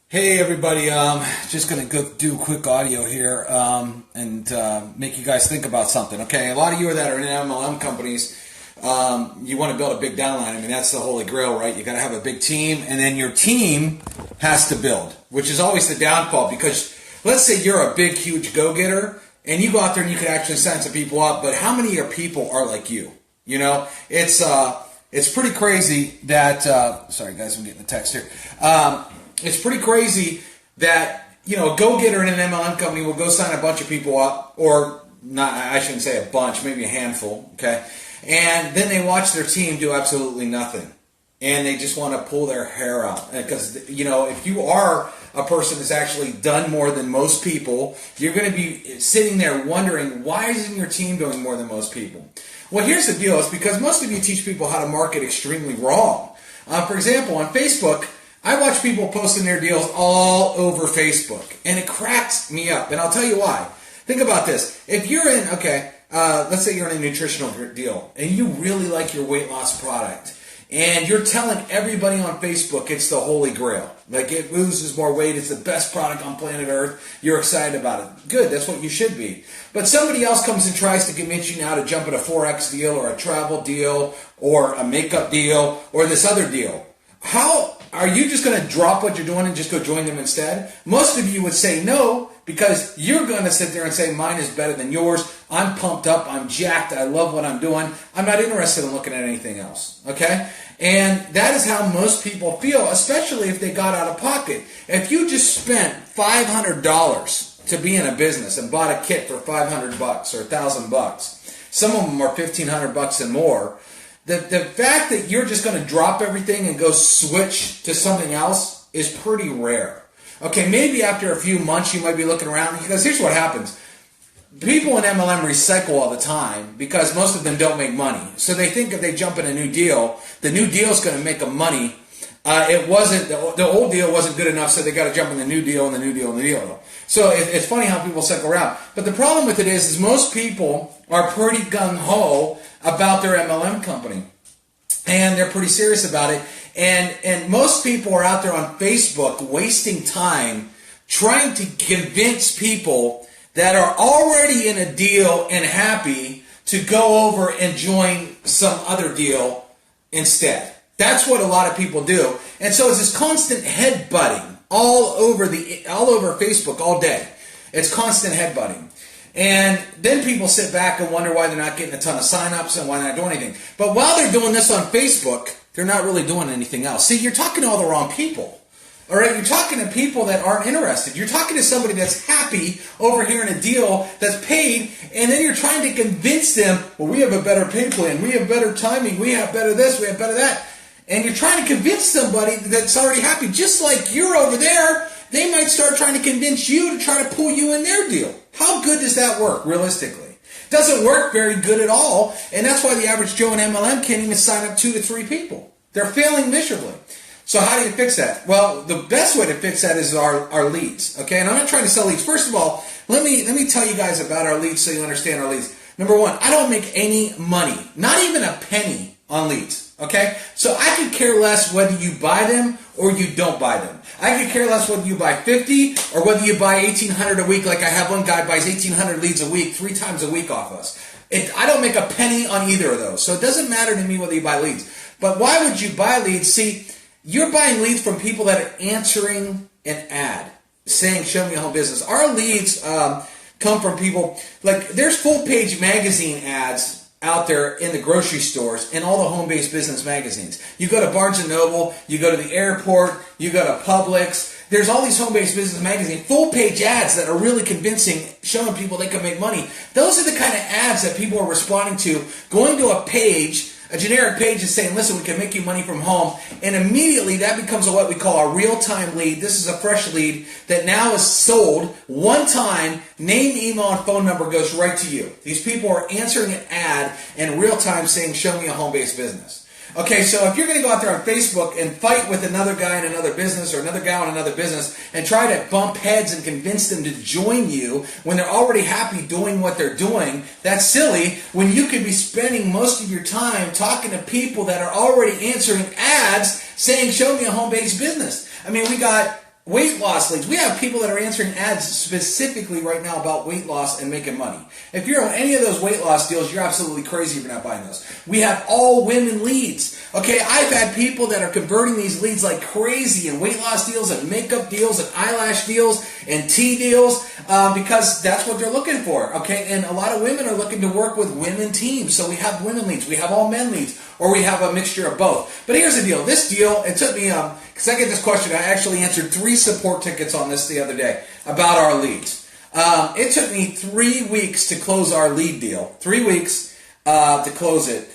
Hey everybody, just going to go do a quick audio here and make you guys think about something. Okay, a lot of you that are in MLM companies, you want to build a big downline. I mean, that's the holy grail, right? You got to have a big team, and then your team has to build, which is always the downfall. Because let's say you're a big, huge go-getter, and you go out there and you can actually sign some people up, but how many of your people are like you? You know, it's pretty crazy that. Sorry guys, I'm getting the text here. It's pretty crazy that, you know, a go-getter in an MLM company will go sign a bunch of people up, or not, I shouldn't say a bunch, maybe a handful, okay? And then they watch their team do absolutely nothing. And they just want to pull their hair out. Because, you know, if you are a person that's actually done more than most people, you're going to be sitting there wondering, why isn't your team doing more than most people? Well, here's the deal. It's because most of you teach people how to market extremely wrong. For example, on Facebook, I watch people posting their deals all over Facebook, and it cracks me up, and I'll tell you why. Think about this. If you're in, let's say you're in a nutritional deal, and you really like your weight loss product, and you're telling everybody on Facebook it's the holy grail. Like, it loses more weight, it's the best product on planet Earth, you're excited about it. Good, that's what you should be. But somebody else comes and tries to convince you now to jump at a Forex deal, or a travel deal, or a makeup deal, or this other deal. How are you just going to drop what you're doing and just go join them instead? Most of you would say no, because you're going to sit there and say, mine is better than yours. I'm pumped up. I'm jacked. I love what I'm doing. I'm not interested in looking at anything else. Okay? And that is how most people feel, especially if they got out of pocket. If you just spent $500 to be in a business and bought a kit for $500 or $1,000, some of them are $1,500 and more. The fact that you're just going to drop everything and go switch to something else is pretty rare. Okay, maybe after a few months you might be looking around, because here's what happens. People in MLM recycle all the time because most of them don't make money. So they think if they jump in a new deal, the new deal is going to make them money. The old deal wasn't good enough, so they got to jump in the new deal and the new deal and the deal. So it's funny how people cycle around. But the problem with it is most people are pretty gung-ho about their MLM company. And they're pretty serious about it. And most people are out there on Facebook wasting time trying to convince people that are already in a deal and happy to go over and join some other deal instead. That's what a lot of people do. And so it's this constant headbutting all over Facebook all day. It's constant headbutting. And then people sit back and wonder why they're not getting a ton of signups and why they're not doing anything. But while they're doing this on Facebook, they're not really doing anything else. See, you're talking to all the wrong people. All right, you're talking to people that aren't interested. You're talking to somebody that's happy over here in a deal that's paid, and then you're trying to convince them, well, we have a better pay plan, we have better timing, we have better this, we have better that. And you're trying to convince somebody that's already happy, just like you're over there. They might start trying to convince you to try to pull you in their deal. How good does that work, realistically? Doesn't work very good at all, and that's why the average Joe in MLM can't even sign up 2 to 3 people. They're failing miserably. So how do you fix that? Well, the best way to fix that is our leads, okay? And I'm not trying to sell leads. First of all, let me tell you guys about our leads so you understand our leads. Number one, I don't make any money, not even a penny on leads, okay? So I could care less whether you buy them or you don't buy them. I could care less whether you buy 50 or whether you buy 1,800 a week, like I have one guy buys 1,800 leads a week, 3 times a week off us. I don't make a penny on either of those. So it doesn't matter to me whether you buy leads. But why would you buy leads? See, you're buying leads from people that are answering an ad saying, show me a home business. Our leads come from people, like there's full-page magazine ads out there in the grocery stores and all the home-based business magazines. You go to Barnes & Noble, you go to the airport, you go to Publix. There's all these home-based business magazines, full-page ads that are really convincing, showing people they can make money. Those are the kind of ads that people are responding to, going to a page, a generic page, and saying, listen, we can make you money from home. And immediately that becomes what we call a real-time lead. This is a fresh lead that now is sold one time. Name, email, and phone number goes right to you. These people are answering an ad in real time saying, show me a home-based business. Okay, so if you're going to go out there on Facebook and fight with another guy in another business or another gal in another business and try to bump heads and convince them to join you when they're already happy doing what they're doing, that's silly when you could be spending most of your time talking to people that are already answering ads saying, show me a home-based business. I mean, we got weight loss leads. We have people that are answering ads specifically right now about weight loss and making money. If you're on any of those weight loss deals, you're absolutely crazy if you're not buying those. We have all women leads. Okay, I've had people that are converting these leads like crazy in weight loss deals and makeup deals and eyelash deals and tea deals because that's what they're looking for. Okay, and a lot of women are looking to work with women teams. So we have women leads, we have all men leads, or we have a mixture of both. But here's the deal. This deal, it took me, because I get this question, I actually answered 3 support tickets on this the other day about our leads. It took me 3 weeks to close our lead deal. 3 weeks to close it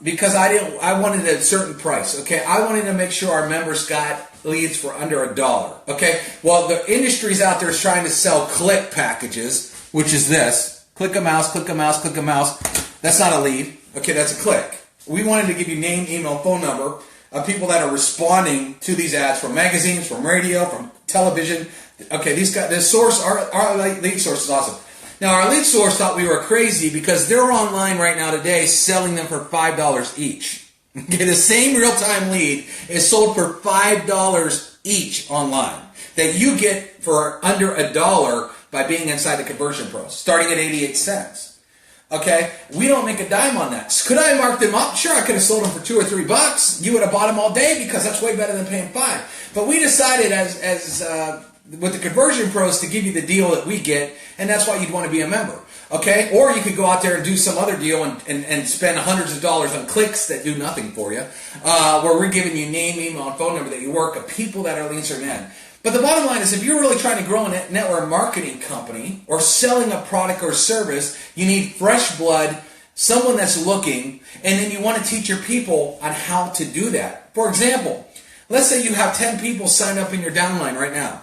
because I wanted a certain price. Okay, I wanted to make sure our members got leads for under $1. Okay, well the industry's out there is trying to sell click packages, which is this: click a mouse, click a mouse, click a mouse. That's not a lead. Okay, that's a click. We wanted to give you name, email, phone number of people that are responding to these ads from magazines, from radio, from television. Okay, these guys, this source, our lead source is awesome. Now, our lead source thought we were crazy because they're online right now today selling them for $5 each. Okay, the same real-time lead is sold for $5 each online that you get for under $1 by being inside the Conversion Pros, starting at 88 cents. Okay, we don't make a dime on that. Could I mark them up? Sure, I could have sold them for $2 or $3. You would have bought them all day because that's way better than paying $5. But we decided as with the Conversion Pros to give you the deal that we get, and that's why you'd want to be a member. Okay, or you could go out there and do some other deal and spend hundreds of dollars on clicks that do nothing for you, where we're giving you name, email, and phone number that you work of people that are leads or men. But the bottom line is, if you're really trying to grow a network marketing company or selling a product or service, you need fresh blood, someone that's looking, and then you want to teach your people on how to do that. For example, let's say you have 10 people signed up in your downline right now,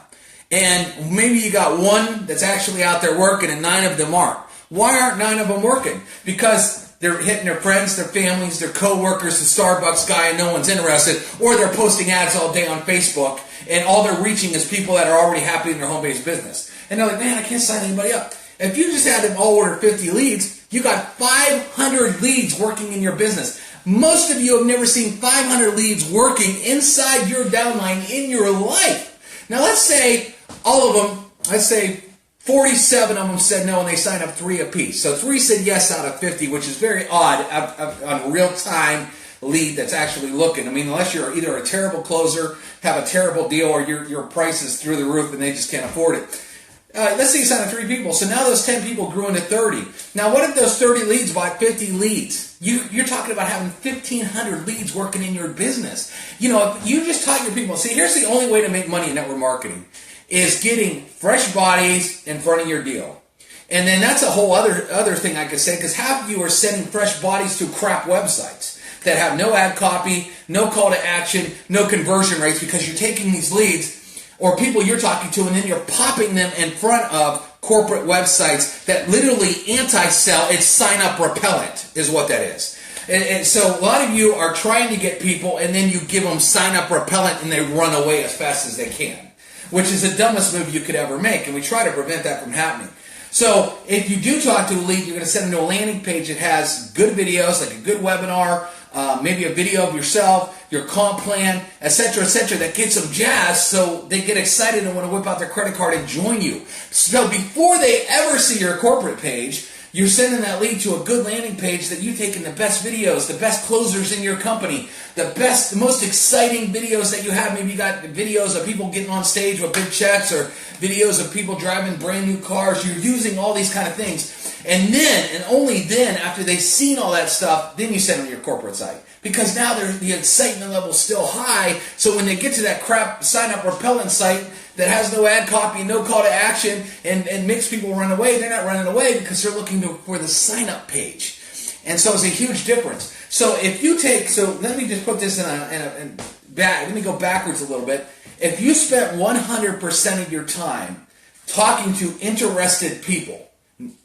and maybe you got 1 that's actually out there working and 9 of them aren't. Why aren't 9 of them working? Because they're hitting their friends, their families, their co-workers, the Starbucks guy, and no one's interested, or they're posting ads all day on Facebook, and all they're reaching is people that are already happy in their home-based business. And they're like, man, I can't sign anybody up. If you just had them all order 50 leads, you got 500 leads working in your business. Most of you have never seen 500 leads working inside your downline in your life. Now, let's say all of them, let's say 47 of them said no, and they signed up 3 apiece. So 3 said yes out of 50, which is very odd on real-time lead that's actually looking. I mean, unless you're either a terrible closer, have a terrible deal, or your price is through the roof and they just can't afford it. Let's say you sign up 3 people. So now those 10 people grew into 30. Now, what if those 30 leads bought 50 leads? You're talking about having 1,500 leads working in your business. You know, if you just taught your people. See, here's the only way to make money in network marketing is getting fresh bodies in front of your deal. And then that's a whole other thing I could say, because half of you are sending fresh bodies to crap websites that have no ad copy, no call to action, no conversion rates, because you're taking these leads or people you're talking to and then you're popping them in front of corporate websites that literally anti-sell. It's sign-up repellent is what that is. And so a lot of you are trying to get people and then you give them sign-up repellent and they run away as fast as they can, which is the dumbest move you could ever make, and we try to prevent that from happening. So if you do talk to a lead, you're going to send them to a landing page that has good videos, like a good webinar, maybe a video of yourself, your comp plan, etc., that gets them jazzed so they get excited and want to whip out their credit card and join you. So before they ever see your corporate page, you're sending that lead to a good landing page that you've taken the best videos, the best closers in your company, the most exciting videos that you have. Maybe you got videos of people getting on stage with big checks or videos of people driving brand new cars. You're using all these kind of things. And then, and only then, after they've seen all that stuff, then you send them to your corporate site. Because now the excitement level's still high, so when they get to that crap sign-up repellent site that has no ad copy, no call to action, and makes people run away, they're not running away because they're looking for the sign-up page. And so it's a huge difference. So if you take, so let me just put this let me go backwards a little bit. If you spent 100% of your time talking to interested people,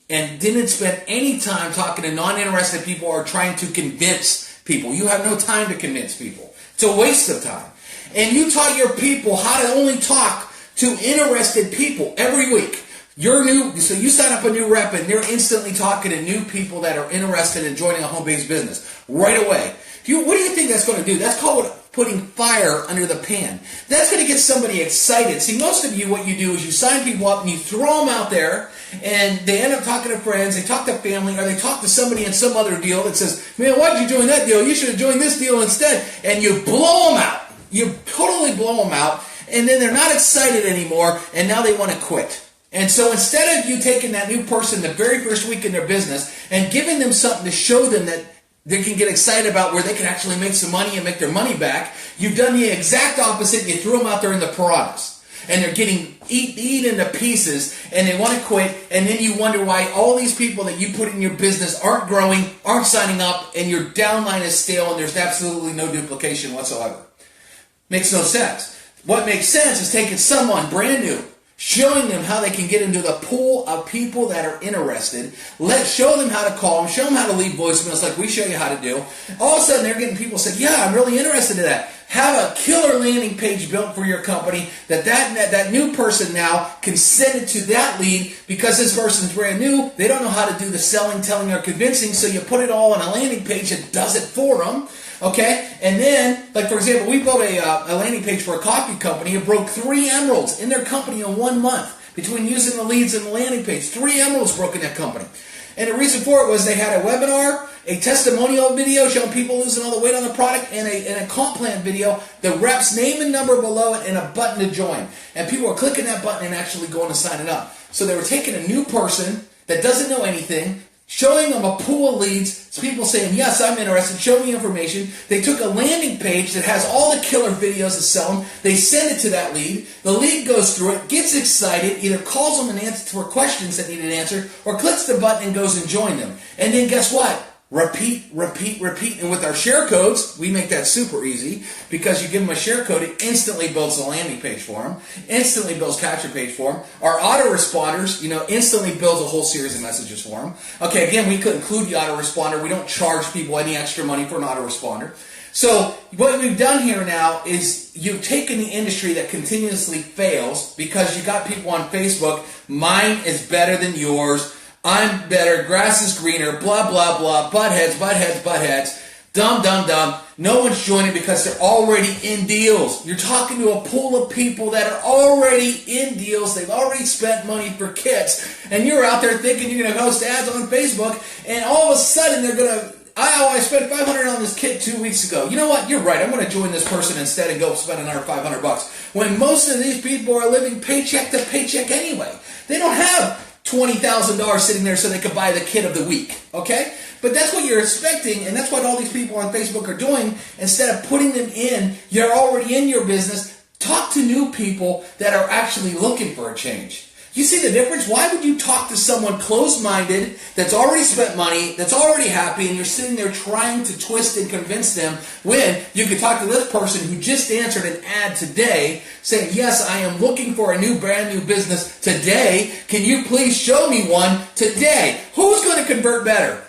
and didn't spend any time talking to non-interested people or trying to convince people. You have no time to convince people. It's a waste of time. And you taught your people how to only talk to interested people every week. So you sign up a new rep and they're instantly talking to new people that are interested in joining a home-based business right away. What do you think that's going to do? That's called putting fire under the pan. That's going to get somebody excited. See, most of you, what you do is you sign people up and you throw them out there, and they end up talking to friends, they talk to family, or they talk to somebody in some other deal that says, man, why'd you join that deal? You should have joined this deal instead. And you blow them out. You totally blow them out, and then they're not excited anymore, and now they want to quit. And so instead of you taking that new person the very first week in their business and giving them something to show them that they can get excited about where they can actually make some money and make their money back, you've done the exact opposite. You threw them out there in the piranhas. And they're getting eaten to pieces, and they want to quit, and then you wonder why all these people that you put in your business aren't growing, aren't signing up, and your downline is stale, and there's absolutely no duplication whatsoever. Makes no sense. What makes sense is taking someone brand new, showing them how they can get into the pool of people that are interested. Show them how to call them, show them how to leave voicemails like we show you how to do. All of a sudden they're getting people saying, yeah, I'm really interested in that. Have a killer landing page built for your company that new person now can send it to that lead, because this person's brand new. They don't know how to do the selling, telling, or convincing, so you put it all on a landing page that does it for them. Okay, and then, like for example, we built a landing page for a coffee company. It broke 3 emeralds in their company in 1 month between using the leads and the landing page. 3 emeralds broke in that company. And the reason for it was they had a webinar, a testimonial video showing people losing all the weight on the product, and a comp plan video, the rep's name and number below it, and a button to join. And people were clicking that button and actually going to sign it up. So they were taking a new person that doesn't know anything, showing them a pool of leads, so people saying, yes, I'm interested, show me information. They took a landing page that has all the killer videos to sell them. They send it to that lead. The lead goes through it, gets excited, either calls them and answers for questions that need an answer, or clicks the button and goes and joins them. And then guess what? Repeat, repeat, repeat. And with our share codes, we make that super easy, because you give them a share code, it instantly builds a landing page for them, instantly builds capture page for them. Our autoresponders, instantly builds a whole series of messages for them. Okay, again, we could include the autoresponder. We don't charge people any extra money for an autoresponder. So what we've done here now is you've taken the industry that continuously fails, because you got people on Facebook, mine is better than yours, I'm better, grass is greener, blah, blah, blah, butt heads, dumb, dumb, dumb. No one's joining because they're already in deals. You're talking to a pool of people that are already in deals. They've already spent money for kits. And you're out there thinking you're going to host ads on Facebook, and all of a sudden they're going to, I spent $500 on this kit 2 weeks ago. You know what? You're right. I'm going to join this person instead and go spend another $500. When most of these people are living paycheck to paycheck anyway. They don't have $20,000 sitting there so they could buy the kit of the week, okay? But that's what you're expecting, and that's what all these people on Facebook are doing. Instead of putting them in, you're already in your business. Talk to new people that are actually looking for a change. You see the difference? Why would you talk to someone closed-minded that's already spent money, that's already happy, and you're sitting there trying to twist and convince them, when you could talk to this person who just answered an ad today saying, yes, I am looking for a brand new business today. Can you please show me one today? Who's going to convert better?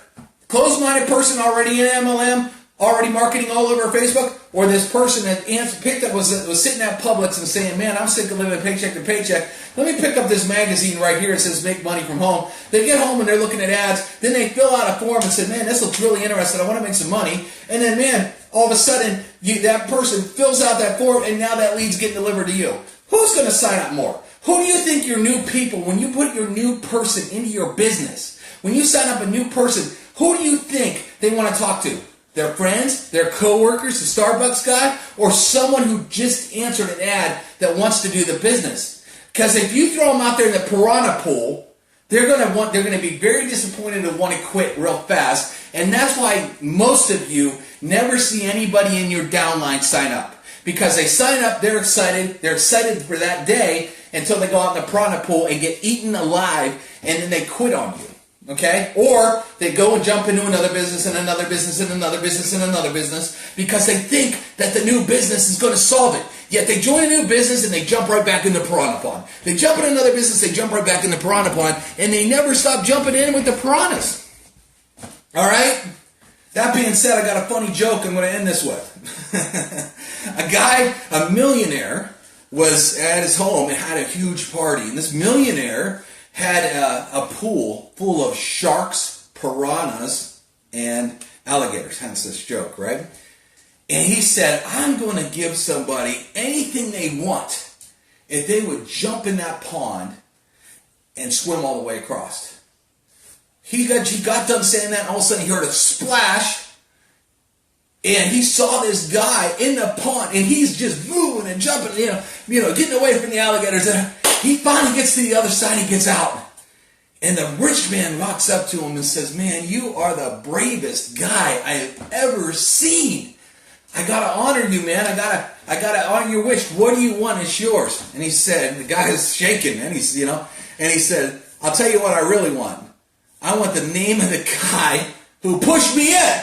Closed-minded person already in MLM, already marketing all over Facebook, or this person that picked up was sitting at Publix and saying, man, I'm sick of living paycheck to paycheck. Let me pick up this magazine right here. It says make money from home. They get home and they're looking at ads. Then they fill out a form and say, man, this looks really interesting. I want to make some money. And then, man, all of a sudden, that person fills out that form, and now that lead's getting delivered to you. Who's going to sign up more? Who do you think your new people, when you put your new person into your business, when you sign up a new person, who do you think they want to talk to? Their friends, their coworkers, the Starbucks guy, or someone who just answered an ad that wants to do the business? Because if you throw them out there in the piranha pool, they're going to be very disappointed and want to quit real fast. And that's why most of you never see anybody in your downline sign up. Because they sign up, they're excited for that day until they go out in the piranha pool and get eaten alive, and then they quit on you. Okay? Or they go and jump into another business and another business and another business and another business, because they think that the new business is going to solve it. Yet they join a new business and they jump right back in the piranha pond. They jump in another business, they jump right back in the piranha pond, and they never stop jumping in with the piranhas. Alright? That being said, I got a funny joke I'm going to end this with. A millionaire, was at his home and had a huge party. And this millionaire had a pool full of sharks, piranhas, and alligators. Hence this joke, right? And he said, I'm going to give somebody anything they want if they would jump in that pond and swim all the way across. He got done saying that, and all of a sudden he heard a splash, and he saw this guy in the pond, and he's just moving and jumping, getting away from the alligators. And he finally gets to the other side, he gets out. And the rich man walks up to him and says, man, you are the bravest guy I've ever seen. I gotta honor you, man. I gotta honor your wish. What do you want? It's yours. And he said, the guy is shaking, and he said, I'll tell you what I really want. I want the name of the guy who pushed me in.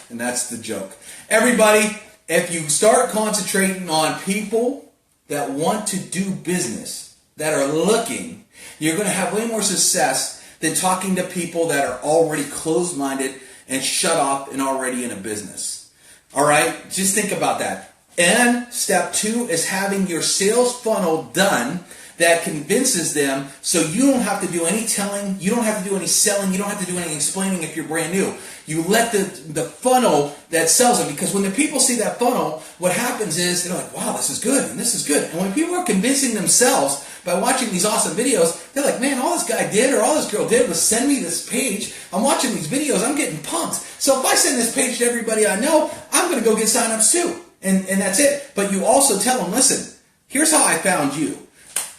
And that's the joke. Everybody, if you start concentrating on people that want to do business, that are looking, you're going to have way more success than talking to people that are already closed-minded and shut off and already in a business. All right? Just think about that. And step 2 is having your sales funnel done that convinces them, so you don't have to do any telling, you don't have to do any selling, you don't have to do any explaining if you're brand new. You let the funnel that sells them, because when the people see that funnel, what happens is they're like, wow, this is good, and this is good. And when people are convincing themselves by watching these awesome videos, they're like, man, all this guy did or all this girl did was send me this page. I'm watching these videos, I'm getting pumped. So if I send this page to everybody I know, I'm going to go get signups too. And that's it. But you also tell them, listen, here's how I found you.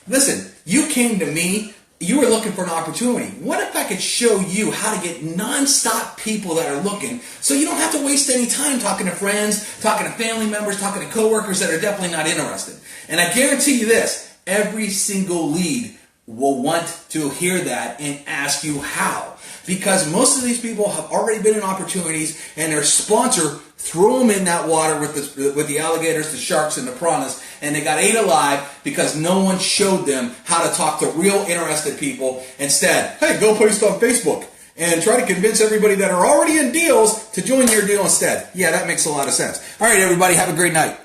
Listen, you came to me, you were looking for an opportunity. What if I could show you how to get non-stop people that are looking, so you don't have to waste any time talking to friends, talking to family members, talking to coworkers that are definitely not interested. And I guarantee you this, every single lead will want to hear that and ask you how. Because most of these people have already been in opportunities, and their sponsor threw them in that water with the alligators, the sharks, and the piranhas, and they got ate alive because no one showed them how to talk to real interested people. Instead, hey, go post on Facebook and try to convince everybody that are already in deals to join your deal instead. Yeah, that makes a lot of sense. All right, everybody, have a great night.